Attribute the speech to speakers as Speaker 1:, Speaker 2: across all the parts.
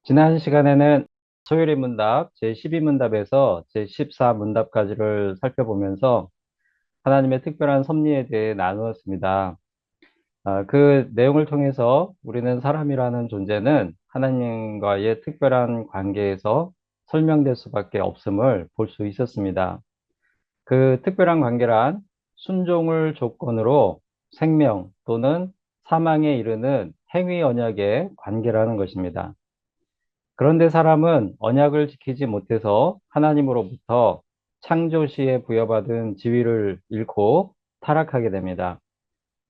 Speaker 1: 지난 시간에는 소율의 문답 제12문답에서 제14문답까지를 살펴보면서 하나님의 특별한 섭리에 대해 나누었습니다. 그 내용을 통해서 우리는 사람이라는 존재는 하나님과의 특별한 관계에서 설명될 수밖에 없음을 볼 수 있었습니다. 그 특별한 관계란 순종을 조건으로 생명 또는 사망에 이르는 행위 언약의 관계라는 것입니다. 그런데 사람은 언약을 지키지 못해서 하나님으로부터 창조 시에 부여받은 지위를 잃고 타락하게 됩니다.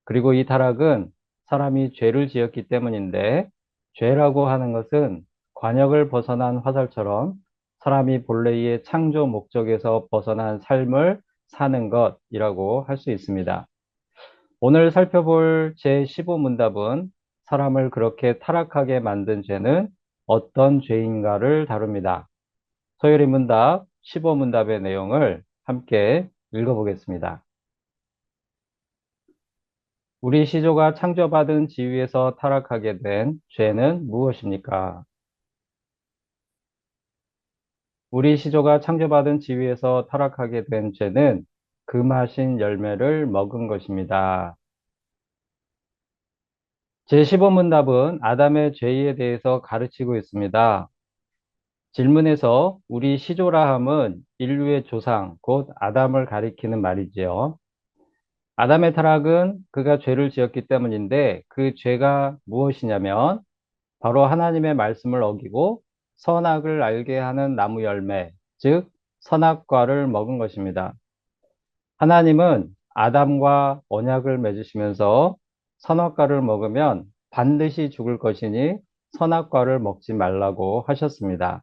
Speaker 1: 그리고 이 타락은 사람이 죄를 지었기 때문인데, 죄라고 하는 것은 관역을 벗어난 화살처럼 사람이 본래의 창조 목적에서 벗어난 삶을 사는 것이라고 할 수 있습니다. 오늘 살펴볼 제15문답은 사람을 그렇게 타락하게 만든 죄는 어떤 죄인가를 다룹니다. 소율의 문답 15문답의 내용을 함께 읽어보겠습니다. 우리 시조가 창조받은 지위에서 타락하게 된 죄는 무엇입니까? 우리 시조가 창조받은 지위에서 타락하게 된 죄는 금하신 열매를 먹은 것입니다. 제15문답은 아담의 죄에 대해서 가르치고 있습니다. 질문에서 우리 시조라 함은 인류의 조상, 곧 아담을 가리키는 말이지요. 아담의 타락은 그가 죄를 지었기 때문인데 그 죄가 무엇이냐면 바로 하나님의 말씀을 어기고 선악을 알게 하는 나무 열매, 즉 선악과를 먹은 것입니다. 하나님은 아담과 언약을 맺으시면서 선악과를 먹으면 반드시 죽을 것이니 선악과를 먹지 말라고 하셨습니다.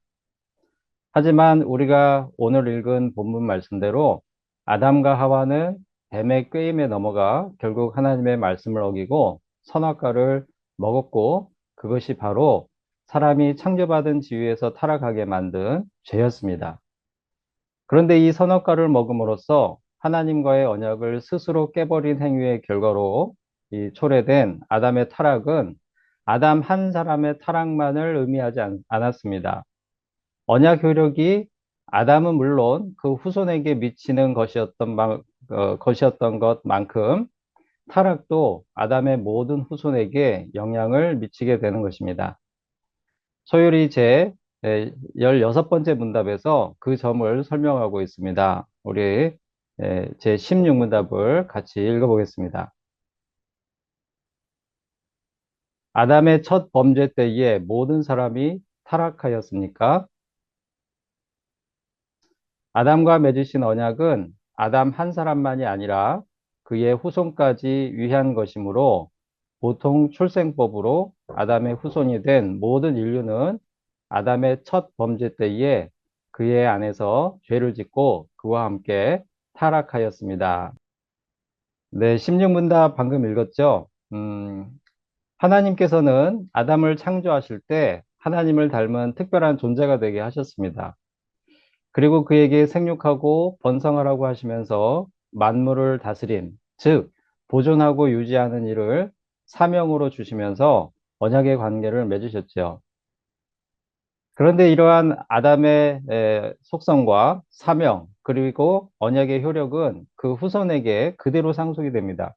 Speaker 1: 하지만 우리가 오늘 읽은 본문 말씀대로 아담과 하와는 뱀의 꾀임에 넘어가 결국 하나님의 말씀을 어기고 선악과를 먹었고, 그것이 바로 사람이 창조받은 지위에서 타락하게 만든 죄였습니다. 그런데 이 선악과를 먹음으로써 하나님과의 언약을 스스로 깨버린 행위의 결과로 이 초래된 아담의 타락은 아담 한 사람의 타락만을 의미하지 않았습니다. 언약 효력이 아담은 물론 그 후손에게 미치는 것이었던 것만큼 타락도 아담의 모든 후손에게 영향을 미치게 되는 것입니다. 소율이 제 16번째 문답에서 그 점을 설명하고 있습니다. 우리 제 16문답을 같이 읽어보겠습니다. 아담의 첫 범죄 때에 모든 사람이 타락하였습니까? 아담과 맺으신 언약은 아담 한 사람만이 아니라 그의 후손까지 위한 것이므로 보통 출생법으로 아담의 후손이 된 모든 인류는 아담의 첫 범죄 때에 그의 안에서 죄를 짓고 그와 함께 타락하였습니다. 네, 16문답 방금 읽었죠? 하나님께서는 아담을 창조하실 때 하나님을 닮은 특별한 존재가 되게 하셨습니다. 그리고 그에게 생육하고 번성하라고 하시면서 만물을 다스림, 즉 보존하고 유지하는 일을 사명으로 주시면서 언약의 관계를 맺으셨죠. 그런데 이러한 아담의 속성과 사명, 그리고 언약의 효력은 그 후손에게 그대로 상속이 됩니다.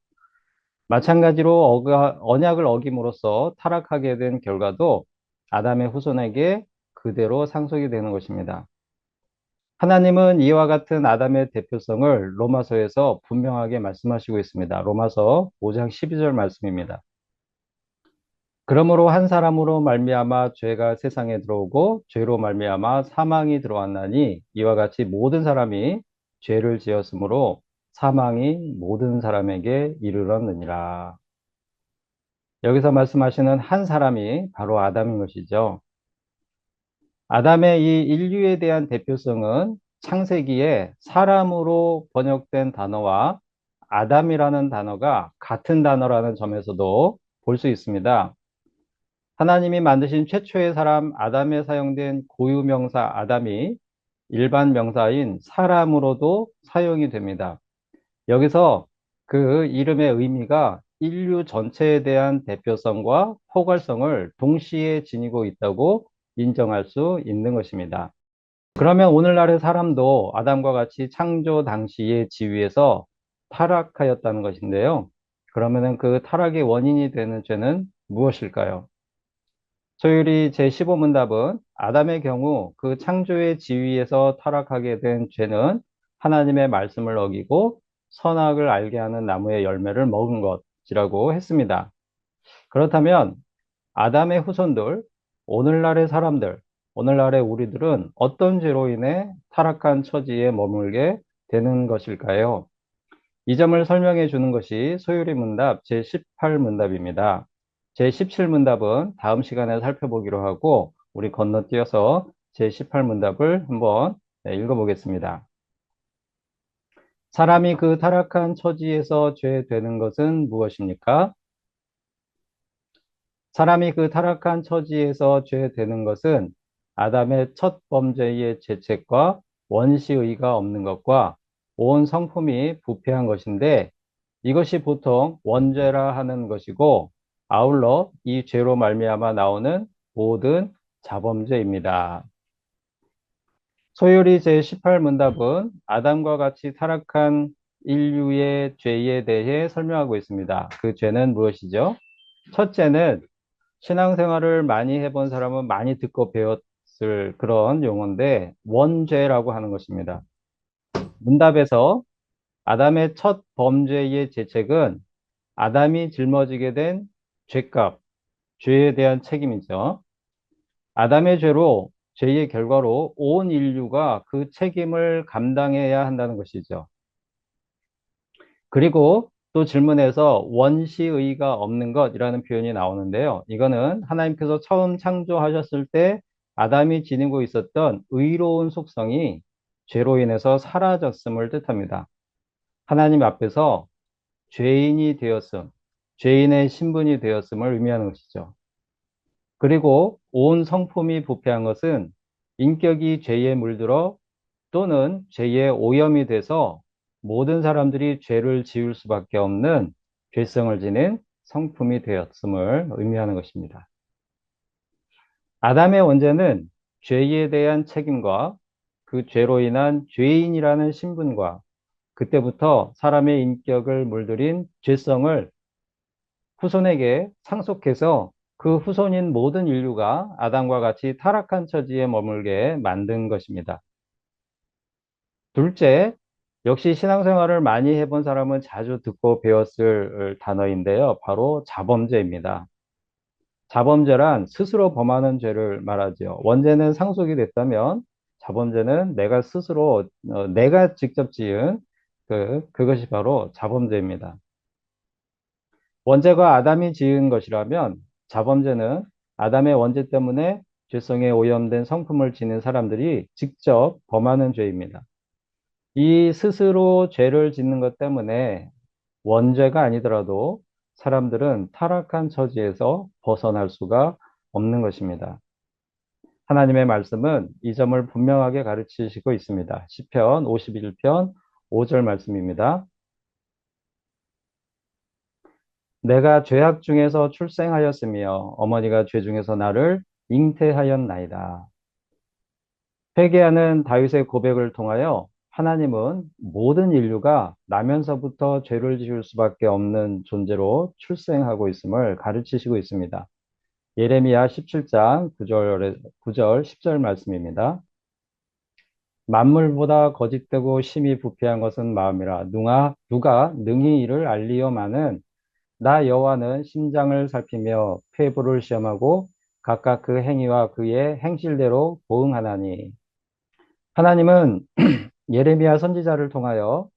Speaker 1: 마찬가지로 언약을 어김으로써 타락하게 된 결과도 아담의 후손에게 그대로 상속이 되는 것입니다. 하나님은 이와 같은 아담의 대표성을 로마서에서 분명하게 말씀하시고 있습니다. 로마서 5장 12절 말씀입니다. 그러므로 한 사람으로 말미암아 죄가 세상에 들어오고 죄로 말미암아 사망이 들어왔나니 이와 같이 모든 사람이 죄를 지었으므로 사망이 모든 사람에게 이르렀느니라. 여기서 말씀하시는 한 사람이 바로 아담인 것이죠. 아담의 이 인류에 대한 대표성은 창세기에 사람으로 번역된 단어와 아담이라는 단어가 같은 단어라는 점에서도 볼 수 있습니다. 하나님이 만드신 최초의 사람 아담에 사용된 고유명사 아담이 일반 명사인 사람으로도 사용이 됩니다. 여기서 그 이름의 의미가 인류 전체에 대한 대표성과 포괄성을 동시에 지니고 있다고 인정할 수 있는 것입니다. 그러면 오늘날의 사람도 아담과 같이 창조 당시의 지위에서 타락하였다는 것인데요. 그러면은 그 타락의 원인이 되는 죄는 무엇일까요? 소율이 제15문답은 아담의 경우 그 창조의 지위에서 타락하게 된 죄는 하나님의 말씀을 어기고 선악을 알게 하는 나무의 열매를 먹은 것이라고 했습니다. 그렇다면 아담의 후손들, 오늘날의 사람들, 오늘날의 우리들은 어떤 죄로 인해 타락한 처지에 머물게 되는 것일까요? 이 점을 설명해 주는 것이 소율의 문답 제18문답입니다. 제17문답은 다음 시간에 살펴보기로 하고 우리 건너뛰어서 제18문답을 한번 읽어보겠습니다. 사람이 그 타락한 처지에서 죄 되는 것은 무엇입니까? 사람이 그 타락한 처지에서 죄 되는 것은 아담의 첫 범죄의 죄책과 원시의가 없는 것과 온 성품이 부패한 것인데 이것이 보통 원죄라 하는 것이고 아울러 이 죄로 말미암아 나오는 모든 자범죄입니다. 소율이 제18문답은 아담과 같이 타락한 인류의 죄에 대해 설명하고 있습니다. 그 죄는 무엇이죠? 첫째는 신앙생활을 많이 해본 사람은 많이 듣고 배웠을 그런 용어인데 원죄라고 하는 것입니다. 문답에서 아담의 첫 범죄의 죄책은 아담이 짊어지게 된 죄값, 죄에 대한 책임이죠. 아담의 죄로, 죄의 결과로 온 인류가 그 책임을 감당해야 한다는 것이죠. 그리고 또 질문에서 원시의가 없는 것이라는 표현이 나오는데요. 이거는 하나님께서 처음 창조하셨을 때 아담이 지니고 있었던 의로운 속성이 죄로 인해서 사라졌음을 뜻합니다. 하나님 앞에서 죄인이 되었음, 죄인의 신분이 되었음을 의미하는 것이죠. 그리고 온 성품이 부패한 것은 인격이 죄에 물들어 또는 죄의 오염이 돼서 모든 사람들이 죄를 지을 수밖에 없는 죄성을 지닌 성품이 되었음을 의미하는 것입니다. 아담의 원죄는 죄에 대한 책임과 그 죄로 인한 죄인이라는 신분과 그때부터 사람의 인격을 물들인 죄성을 후손에게 상속해서 그 후손인 모든 인류가 아담과 같이 타락한 처지에 머물게 만든 것입니다. 둘째, 역시 신앙생활을 많이 해본 사람은 자주 듣고 배웠을 단어인데요. 바로 자범죄입니다. 자범죄란 스스로 범하는 죄를 말하죠. 원죄는 상속이 됐다면 자범죄는 내가 스스로, 내가 직접 지은 그것이 바로 자범죄입니다. 원죄가 아담이 지은 것이라면 자범죄는 아담의 원죄 때문에 죄성에 오염된 성품을 지닌 사람들이 직접 범하는 죄입니다. 이 스스로 죄를 짓는 것 때문에 원죄가 아니더라도 사람들은 타락한 처지에서 벗어날 수가 없는 것입니다. 하나님의 말씀은 이 점을 분명하게 가르치시고 있습니다. 시편 51편 5절 말씀입니다. 내가 죄악 중에서 출생하였으며 어머니가 죄 중에서 나를 잉태하였나이다. 회개하는 다윗의 고백을 통하여 하나님은 모든 인류가 나면서부터 죄를 지을 수밖에 없는 존재로 출생하고 있음을 가르치시고 있습니다. 예레미야 17장 9절 10절 말씀입니다. 만물보다 거짓되고 심히 부패한 것은 마음이라 누가 능히 이를 알리오마는 나 여호와는 심장을 살피며 폐부를 시험하고 각각 그 행위와 그의 행실대로 보응하나니. 하나님은 예레미야 선지자를 통하여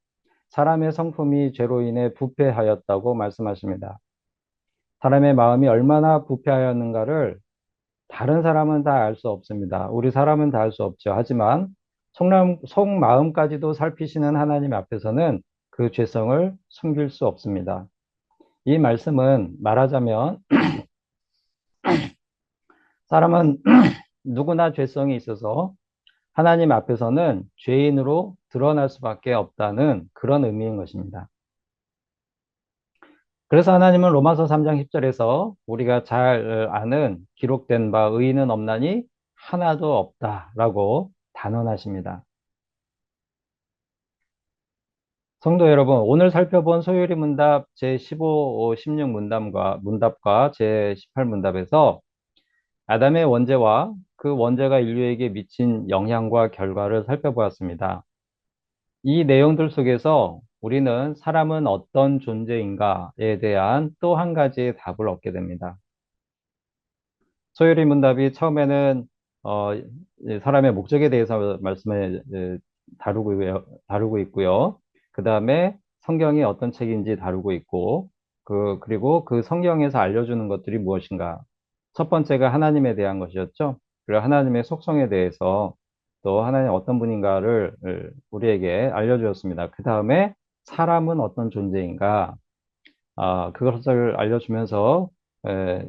Speaker 1: 사람의 성품이 죄로 인해 부패하였다고 말씀하십니다. 사람의 마음이 얼마나 부패하였는가를 다른 사람은 다 알 수 없습니다. 우리 사람은 다 알 수 없죠. 하지만 속마음까지도 살피시는 하나님 앞에서는 그 죄성을 숨길 수 없습니다. 이 말씀은 말하자면 사람은 누구나 죄성이 있어서 하나님 앞에서는 죄인으로 드러날 수밖에 없다는 그런 의미인 것입니다. 그래서 하나님은 로마서 3장 10절에서 우리가 잘 아는 기록된 바 의인은 없나니 하나도 없다라고 단언하십니다. 성도 여러분, 오늘 살펴본 소요리 문답 제15, 16 문답과 제18 문답에서 아담의 원죄와 그 원죄가 인류에게 미친 영향과 결과를 살펴보았습니다. 이 내용들 속에서 우리는 사람은 어떤 존재인가에 대한 또 한 가지의 답을 얻게 됩니다. 소요리 문답이 처음에는 어, 사람의 목적에 대해서 말씀을 다루고 있고요. 그 다음에 성경이 어떤 책인지 다루고 있고, 그리고 그 성경에서 알려주는 것들이 무엇인가. 첫 번째가 하나님에 대한 것이었죠. 그리고 하나님의 속성에 대해서 또 하나님 어떤 분인가를 우리에게 알려주었습니다. 그 다음에 사람은 어떤 존재인가, 그것을 알려주면서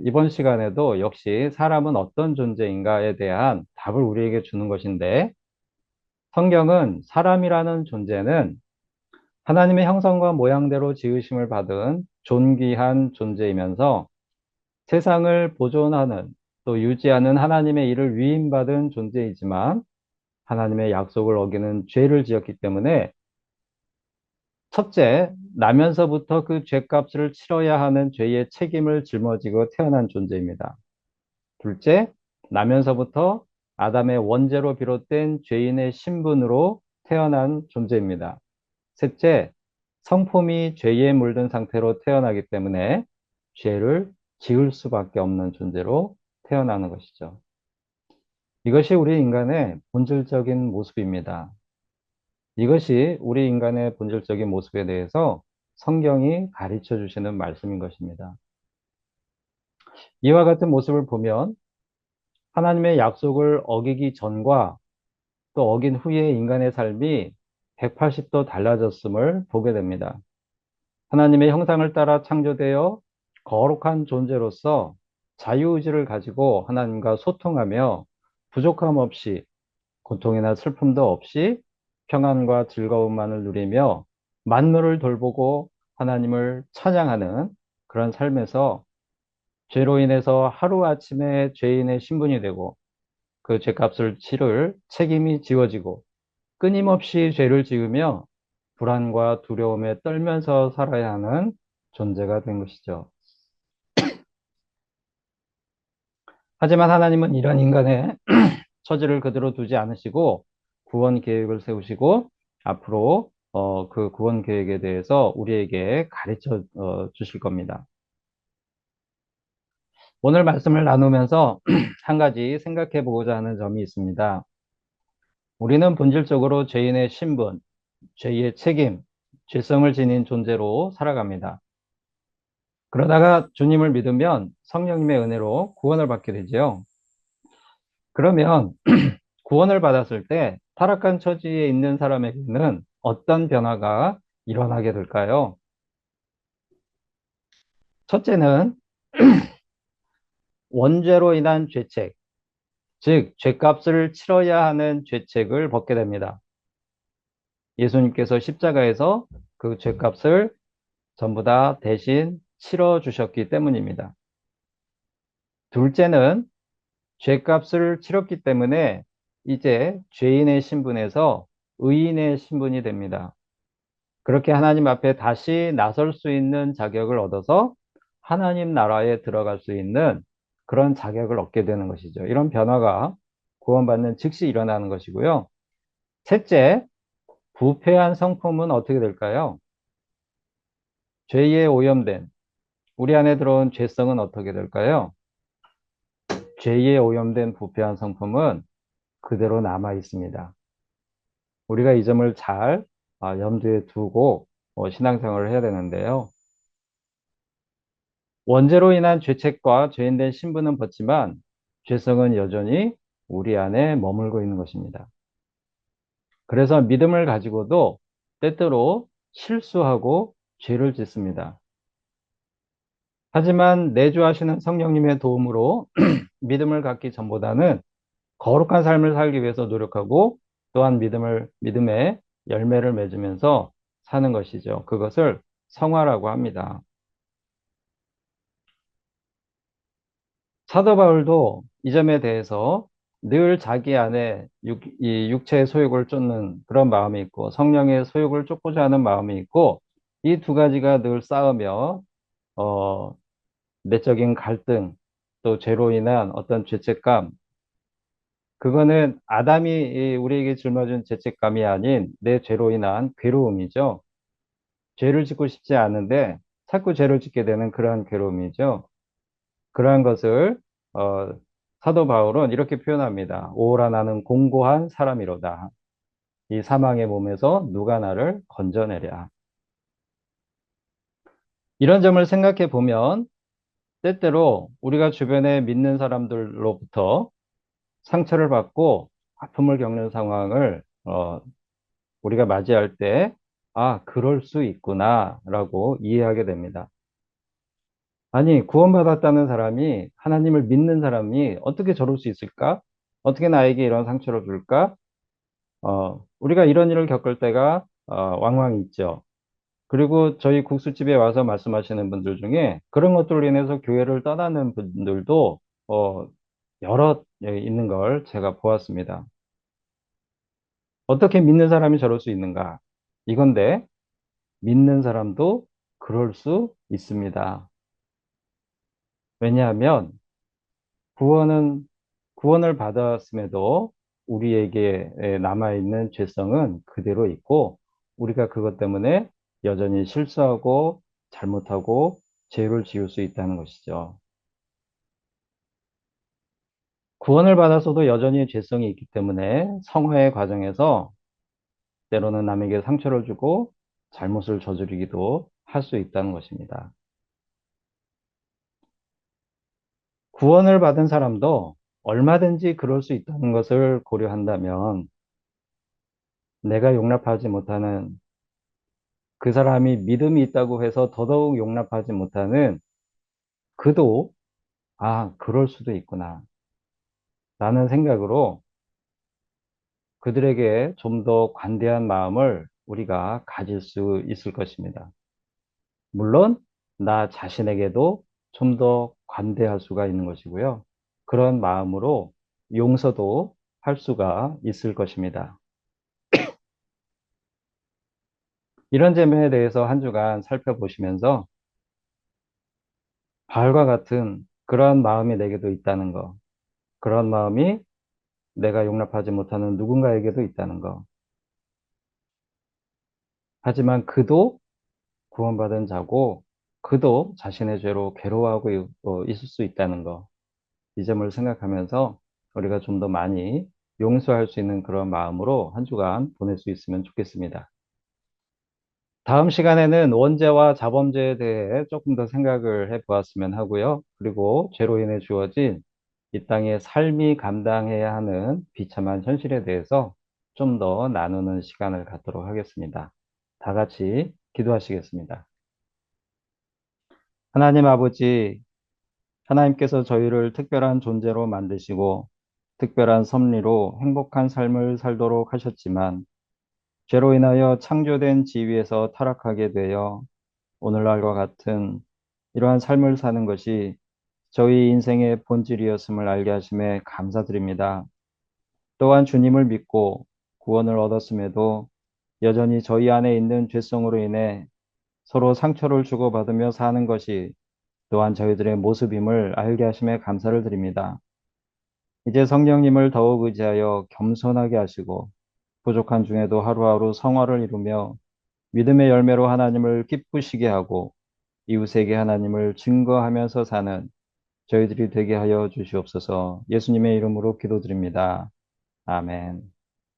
Speaker 1: 이번 시간에도 역시 사람은 어떤 존재인가에 대한 답을 우리에게 주는 것인데, 성경은 사람이라는 존재는 하나님의 형상과 모양대로 지으심을 받은 존귀한 존재이면서 세상을 보존하는 또 유지하는 하나님의 일을 위임받은 존재이지만 하나님의 약속을 어기는 죄를 지었기 때문에 첫째, 나면서부터 그 죄값을 치러야 하는 죄의 책임을 짊어지고 태어난 존재입니다. 둘째, 나면서부터 아담의 원죄로 비롯된 죄인의 신분으로 태어난 존재입니다. 셋째, 성품이 죄에 물든 상태로 태어나기 때문에 죄를 지을 수밖에 없는 존재로 태어나는 것이죠. 이것이 우리 인간의 본질적인 모습입니다. 이것이 우리 인간의 본질적인 모습에 대해서 성경이 가르쳐 주시는 말씀인 것입니다. 이와 같은 모습을 보면 하나님의 약속을 어기기 전과 또 어긴 후의 인간의 삶이 180도 달라졌음을 보게 됩니다. 하나님의 형상을 따라 창조되어 거룩한 존재로서 자유의지를 가지고 하나님과 소통하며 부족함 없이 고통이나 슬픔도 없이 평안과 즐거움만을 누리며 만물을 돌보고 하나님을 찬양하는 그런 삶에서 죄로 인해서 하루아침에 죄인의 신분이 되고 그 죄값을 치를 책임이 지워지고 끊임없이 죄를 지으며 불안과 두려움에 떨면서 살아야 하는 존재가 된 것이죠. 하지만 하나님은 이런 인간의 처지를 그대로 두지 않으시고 구원 계획을 세우시고 앞으로 그 구원 계획에 대해서 우리에게 가르쳐 주실 겁니다. 오늘 말씀을 나누면서 한 가지 생각해 보고자 하는 점이 있습니다. 우리는 본질적으로 죄인의 신분, 죄의 책임, 죄성을 지닌 존재로 살아갑니다. 그러다가 주님을 믿으면 성령님의 은혜로 구원을 받게 되지요. 그러면 구원을 받았을 때 타락한 처지에 있는 사람에게는 어떤 변화가 일어나게 될까요? 첫째는 원죄로 인한 죄책, 즉 죄값을 치러야 하는 죄책을 벗게 됩니다. 예수님께서 십자가에서 그 죄값을 전부 다 대신 치러 주셨기 때문입니다. 둘째는 죄값을 치렀기 때문에 이제 죄인의 신분에서 의인의 신분이 됩니다. 그렇게 하나님 앞에 다시 나설 수 있는 자격을 얻어서 하나님 나라에 들어갈 수 있는 그런 자격을 얻게 되는 것이죠. 이런 변화가 구원받는 즉시 일어나는 것이고요. 셋째, 부패한 성품은 어떻게 될까요? 죄에 오염된 우리 안에 들어온 죄성은 어떻게 될까요? 죄에 오염된 부패한 성품은 그대로 남아 있습니다. 우리가 이 점을 잘 염두에 두고 신앙생활을 해야 되는데요. 원죄로 인한 죄책과 죄인된 신분은 벗지만 죄성은 여전히 우리 안에 머물고 있는 것입니다. 그래서 믿음을 가지고도 때때로 실수하고 죄를 짓습니다. 하지만 내주하시는 성령님의 도움으로 믿음을 갖기 전보다는 거룩한 삶을 살기 위해서 노력하고 또한 믿음의 열매를 맺으면서 사는 것이죠. 그것을 성화라고 합니다. 사도 바울도 이 점에 대해서 늘 자기 안에 이 육체의 소욕을 쫓는 그런 마음이 있고 성령의 소욕을 쫓고자 하는 마음이 있고 이 두 가지가 늘 싸우며 어, 내적인 갈등 또 죄로 인한 어떤 죄책감 그거는 아담이 우리에게 짊어진 죄책감이 아닌 내 죄로 인한 괴로움이죠. 죄를 짓고 싶지 않은데 자꾸 죄를 짓게 되는 그러한 괴로움이죠. 그러한 것을 어, 사도 바울은 이렇게 표현합니다. 오라 나는 공고한 사람이로다. 이 사망의 몸에서 누가 나를 건져내랴. 이런 점을 생각해 보면 때때로 우리가 주변에 믿는 사람들로부터 상처를 받고 아픔을 겪는 상황을 우리가 맞이할 때, 아, 그럴 수 있구나라고 이해하게 됩니다. 아니, 구원받았다는 사람이, 하나님을 믿는 사람이 어떻게 저럴 수 있을까? 어떻게 나에게 이런 상처를 줄까? 우리가 이런 일을 겪을 때가 왕왕 있죠. 그리고 저희 국수집에 와서 말씀하시는 분들 중에 그런 것들로 인해서 교회를 떠나는 분들도 어, 여러 있는 걸 제가 보았습니다. 어떻게 믿는 사람이 저럴 수 있는가? 이건데 믿는 사람도 그럴 수 있습니다. 왜냐하면 구원은 구원을 받았음에도 우리에게 남아있는 죄성은 그대로 있고 우리가 그것 때문에 여전히 실수하고 잘못하고 죄를 지을 수 있다는 것이죠. 구원을 받아서도 여전히 죄성이 있기 때문에 성화의 과정에서 때로는 남에게 상처를 주고 잘못을 저지르기도 할 수 있다는 것입니다. 구원을 받은 사람도 얼마든지 그럴 수 있다는 것을 고려한다면 내가 용납하지 못하는 그 사람이 믿음이 있다고 해서 더더욱 용납하지 못하는 그도 아, 그럴 수도 있구나 라는 생각으로 그들에게 좀 더 관대한 마음을 우리가 가질 수 있을 것입니다. 물론 나 자신에게도 좀 더 관대할 수가 있는 것이고요. 그런 마음으로 용서도 할 수가 있을 것입니다. 이런 점에 대해서 한 주간 살펴보시면서 바울과 같은 그러한 마음이 내게도 있다는 거, 그런 마음이 내가 용납하지 못하는 누군가에게도 있다는 거. 하지만 그도 구원받은 자고 그도 자신의 죄로 괴로워하고 있을 수 있다는 거. 이 점을 생각하면서 우리가 좀 더 많이 용서할 수 있는 그런 마음으로 한 주간 보낼 수 있으면 좋겠습니다. 다음 시간에는 원죄와 자범죄에 대해 조금 더 생각을 해 보았으면 하고요. 그리고 죄로 인해 주어진 이 땅의 삶이 감당해야 하는 비참한 현실에 대해서 좀 더 나누는 시간을 갖도록 하겠습니다. 다 같이 기도하시겠습니다. 하나님 아버지, 하나님께서 저희를 특별한 존재로 만드시고 특별한 섭리로 행복한 삶을 살도록 하셨지만 죄로 인하여 창조된 지위에서 타락하게 되어 오늘날과 같은 이러한 삶을 사는 것이 저희 인생의 본질이었음을 알게 하심에 감사드립니다. 또한 주님을 믿고 구원을 얻었음에도 여전히 저희 안에 있는 죄성으로 인해 서로 상처를 주고받으며 사는 것이 또한 저희들의 모습임을 알게 하심에 감사를 드립니다. 이제 성령님을 더욱 의지하여 겸손하게 하시고 부족한 중에도 하루하루 성화를 이루며 믿음의 열매로 하나님을 기쁘시게 하고 이웃에게 하나님을 증거하면서 사는 저희들이 되게 하여 주시옵소서. 예수님의 이름으로 기도드립니다. 아멘.